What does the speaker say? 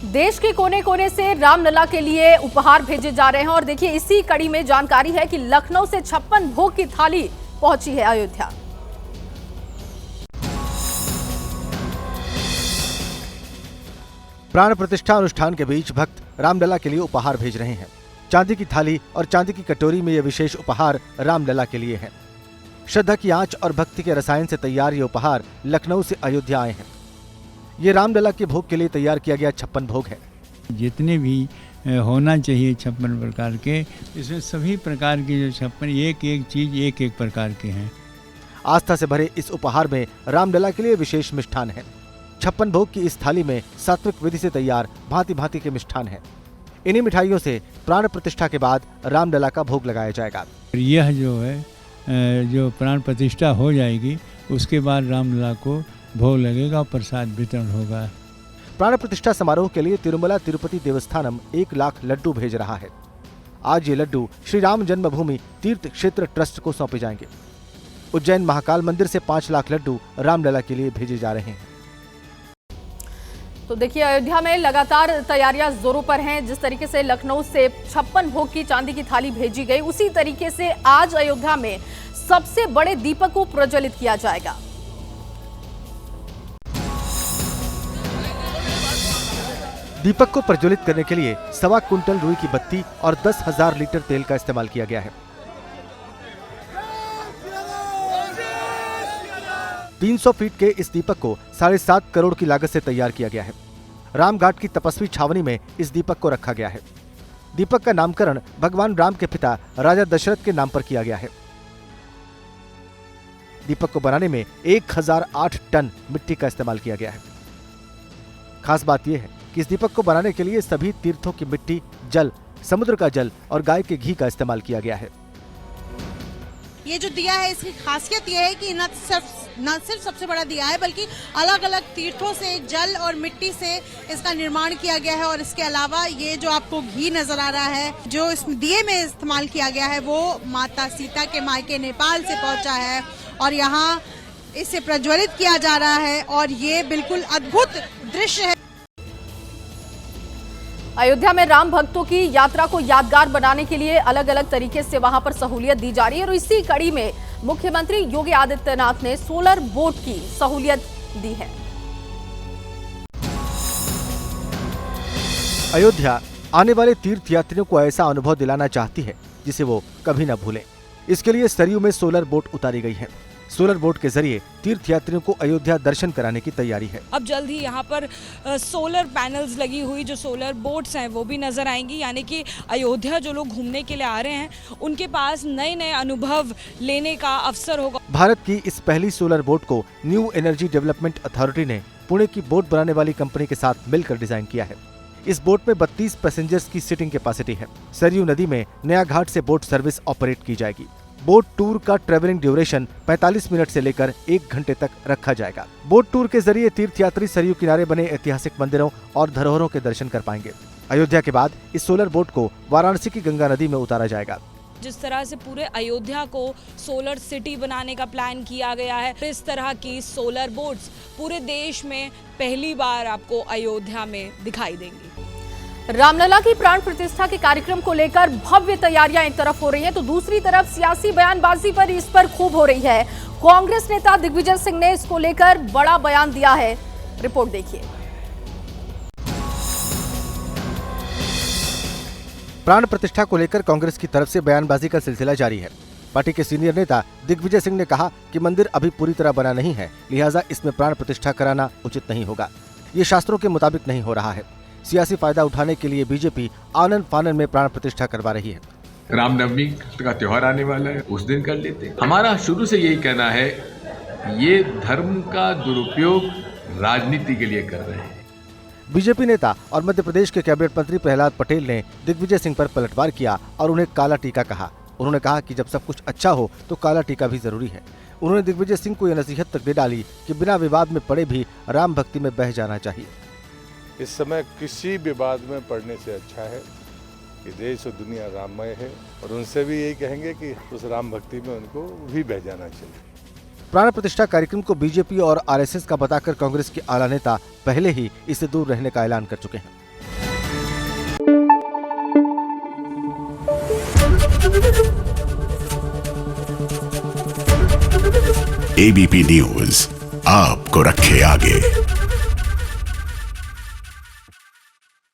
देश के कोने कोने से रामलला के लिए उपहार भेजे जा रहे हैं और देखिए इसी कड़ी में जानकारी है कि लखनऊ से 56 भोग की थाली पहुंची है अयोध्या। प्राण प्रतिष्ठा अनुष्ठान के बीच भक्त रामलला के लिए उपहार भेज रहे हैं। चांदी की थाली और चांदी की कटोरी में ये विशेष उपहार रामलला के लिए है। श्रद्धा की आंच और भक्ति के रसायन से तैयार ये उपहार लखनऊ से अयोध्या आए हैं। ये रामलला के भोग के लिए तैयार किया गया 56 भोग है। जितने भी होना चाहिए 56 प्रकार के, इसमें सभी प्रकार की जो 56 एक एक चीज एक एक प्रकार के हैं। आस्था से भरे इस उपहार में रामलला के लिए विशेष मिष्ठान है। 56 भोग की इस थाली में सात्विक विधि से तैयार भांति भांति के मिष्ठान है। इन्हीं मिठाइयों से प्राण प्रतिष्ठा के बाद रामलला का भोग लगाया जाएगा। यह जो है जो प्राण प्रतिष्ठा हो जाएगी उसके बाद रामलला को भोग लगेगा और प्रसाद वितरण होगा। प्राण प्रतिष्ठा समारोह के लिए तिरुमला तिरुपति देवस्थानम 1 लाख लड्डू भेज रहा है। आज ये लड्डू श्री राम जन्मभूमि तीर्थ क्षेत्र ट्रस्ट को सौंपे जाएंगे। उज्जैन महाकाल मंदिर से 5 लाख लड्डू रामलला के लिए भेजे जा रहे हैं। तो देखिए अयोध्या में लगातार तैयारियां जोरों पर हैं। जिस तरीके से लखनऊ से 56 भोग की चांदी की थाली भेजी गई, उसी तरीके से आज अयोध्या में सबसे बड़े दीपक को प्रज्वलित किया जाएगा। दीपक को प्रज्वलित करने के लिए 1.25 कुंटल रुई की बत्ती और 10,000 लीटर तेल का इस्तेमाल किया गया है। 300 फीट के इस दीपक को 7.5 करोड़ की लागत से तैयार किया गया है। रामघाट की तपस्वी छावनी में इस दीपक को रखा गया है। दीपक का नामकरण भगवान राम के पिता राजा दशरथ के नाम पर किया गया है। दीपक को बनाने में 1008 टन मिट्टी का इस्तेमाल किया गया है। खास बात यह है कि इस दीपक को बनाने के लिए सभी तीर्थों की मिट्टी, जल, समुद्र का जल और गाय के घी का इस्तेमाल किया गया है। ये जो दिया है इसकी खासियत ये है कि न सिर्फ सबसे बड़ा दिया है बल्कि अलग अलग तीर्थों से जल और मिट्टी से इसका निर्माण किया गया है। और इसके अलावा ये जो आपको घी नजर आ रहा है जो इस दिए में इस्तेमाल किया गया है वो माता सीता के मायके नेपाल से पहुंचा है और यहाँ इसे प्रज्वलित किया जा रहा है और ये बिल्कुल अद्भुत दृश्य है। अयोध्या में राम भक्तों की यात्रा को यादगार बनाने के लिए अलग अलग तरीके से वहां पर सहूलियत दी जा रही है और इसी कड़ी में मुख्यमंत्री योगी आदित्यनाथ ने सोलर बोट की सहूलियत दी है। अयोध्या आने वाले तीर्थ यात्रियों को ऐसा अनुभव दिलाना चाहती है जिसे वो कभी न भूलें। इसके लिए सरयू में सोलर बोट उतारी गई है। सोलर बोट के जरिए तीर्थ यात्रियों को अयोध्या दर्शन कराने की तैयारी है। अब जल्द ही यहाँ पर सोलर पैनल्स लगी हुई जो सोलर बोट्स हैं वो भी नजर आएंगी, यानी कि अयोध्या जो लोग घूमने के लिए आ रहे हैं उनके पास नए नए अनुभव लेने का अवसर होगा। भारत की इस पहली सोलर बोट को न्यू एनर्जी डेवलपमेंट अथॉरिटी ने पुणे की बोट बनाने वाली कंपनी के साथ मिलकर डिजाइन किया है। इस बोट में 32 पैसेंजर्स की सीटिंग कैपेसिटी है। सरयू नदी में नया घाट से बोट सर्विस ऑपरेट की जाएगी। बोट टूर का ट्रेवलिंग ड्यूरेशन 45 मिनट से लेकर 1 घंटे तक रखा जाएगा। बोट टूर के जरिए तीर्थयात्री सरयू किनारे बने ऐतिहासिक मंदिरों और धरोहरों के दर्शन कर पाएंगे। अयोध्या के बाद इस सोलर बोट को वाराणसी की गंगा नदी में उतारा जाएगा। जिस तरह से पूरे अयोध्या को सोलर सिटी बनाने का प्लान किया गया है, इस तरह की सोलर बोट्स पूरे देश में पहली बार आपको अयोध्या में दिखाई देंगी। रामलला की प्राण प्रतिष्ठा के कार्यक्रम को लेकर भव्य तैयारियां एक तरफ हो रही हैं तो दूसरी तरफ सियासी बयानबाजी पर इस पर खूब हो रही है। कांग्रेस नेता दिग्विजय सिंह ने इसको लेकर बड़ा बयान दिया है। रिपोर्ट देखिए। प्राण प्रतिष्ठा को लेकर कांग्रेस की तरफ से बयानबाजी का सिलसिला जारी है। पार्टी के सीनियर नेता दिग्विजय सिंह ने कहा कि मंदिर अभी पूरी तरह बना नहीं है, लिहाजा इसमें प्राण प्रतिष्ठा कराना उचित नहीं होगा। ये शास्त्रों के मुताबिक नहीं हो रहा है। सियासी फायदा उठाने के लिए बीजेपी आनन फानन में प्राण प्रतिष्ठा करवा रही है। रामनवमी का त्योहार आने वाला है, उस दिन कर लेते हैं। हमारा शुरू से यही कहना है, ये धर्म का दुरुपयोग राजनीति के लिए कर रहे हैं। बीजेपी नेता और मध्य प्रदेश के कैबिनेट मंत्री प्रहलाद पटेल ने दिग्विजय सिंह पर पलटवार किया और उन्हें काला टीका कहा। उन्होंने कहा कि जब सब कुछ अच्छा हो तो काला टीका भी जरूरी है। उन्होंने दिग्विजय सिंह को यह नसीहत तक दे डाली कि बिना विवाद में पड़े भी राम भक्ति में बह जाना चाहिए। इस समय किसी विवाद में पड़ने से अच्छा है कि देश और दुनिया राममय है और उनसे भी यही कहेंगे कि उस राम भक्ति में उनको भी बह जाना चाहिए। प्राण प्रतिष्ठा कार्यक्रम को बीजेपी और आरएसएस का बताकर कांग्रेस के आला नेता पहले ही इससे दूर रहने का ऐलान कर चुके हैं। एबीपी न्यूज आपको रखे आगे।